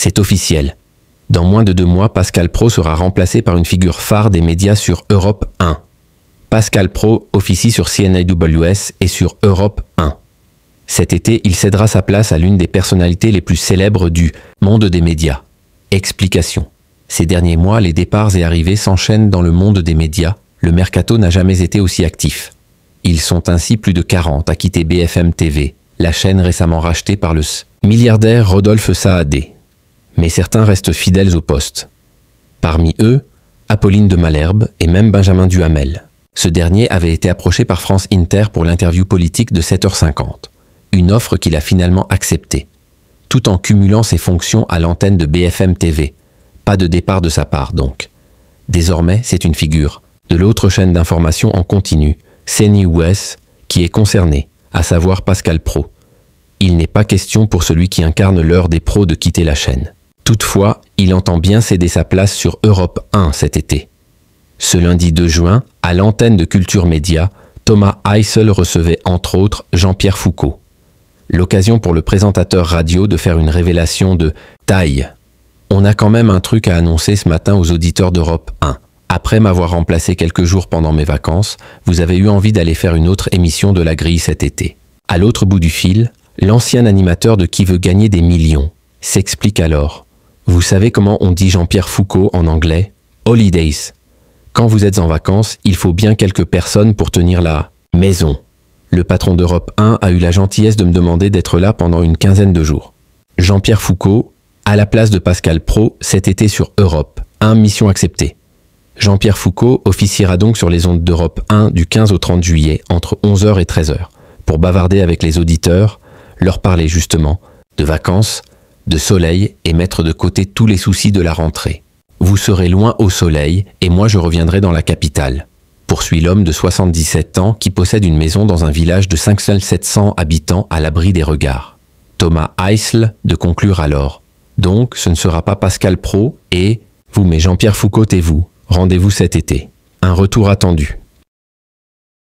C'est officiel. Dans moins de 2 mois, Pascal Praud sera remplacé par une figure phare des médias sur Europe 1. Pascal Praud officie sur CNAWS et sur Europe 1. Cet été, il cédera sa place à l'une des personnalités les plus célèbres du monde des médias. Explication. Ces derniers mois, les départs et arrivées s'enchaînent dans le monde des médias. Le mercato n'a jamais été aussi actif. Ils sont ainsi plus de 40 à quitter BFM TV, la chaîne récemment rachetée par le milliardaire Rodolphe Saadé. Mais certains restent fidèles au poste. Parmi eux, Apolline de Malherbe et même Benjamin Duhamel. Ce dernier avait été approché par France Inter pour l'interview politique de 7h50. Une offre qu'il a finalement acceptée, tout en cumulant ses fonctions à l'antenne de BFM TV. Pas de départ de sa part donc. Désormais, c'est une figure de l'autre chaîne d'information en continu, CNews, qui est concernée, à savoir Pascal Praud. Il n'est pas question pour celui qui incarne l'heure des pros de quitter la chaîne. Toutefois, il entend bien céder sa place sur Europe 1 cet été. Ce lundi 2 juin, à l'antenne de Culture Média, Thomas Heisel recevait entre autres Jean-Pierre Foucault. L'occasion pour le présentateur radio de faire une révélation de taille. On a quand même un truc à annoncer ce matin aux auditeurs d'Europe 1. Après m'avoir remplacé quelques jours pendant mes vacances, vous avez eu envie d'aller faire une autre émission de la grille cet été. À l'autre bout du fil, l'ancien animateur de Qui veut gagner des millions s'explique alors. Vous savez comment on dit Jean-Pierre Foucault en anglais? Holidays. Quand vous êtes en vacances, il faut bien quelques personnes pour tenir la maison. Le patron d'Europe 1 a eu la gentillesse de me demander d'être là pendant une quinzaine de jours. Jean-Pierre Foucault, à la place de Pascal Praud, cet été sur Europe 1, mission acceptée. Jean-Pierre Foucault officiera donc sur les ondes d'Europe 1 du 15 au 30 juillet, entre 11h et 13h, pour bavarder avec les auditeurs, leur parler justement de vacances, de soleil et mettre de côté tous les soucis de la rentrée. Vous serez loin au soleil et moi je reviendrai dans la capitale. Poursuit l'homme de 77 ans qui possède une maison dans un village de 5700 habitants à l'abri des regards. Thomas Heisel de conclure alors. Donc ce ne sera pas Pascal Praud et vous mais Jean-Pierre Foucault et vous. Rendez-vous cet été. Un retour attendu.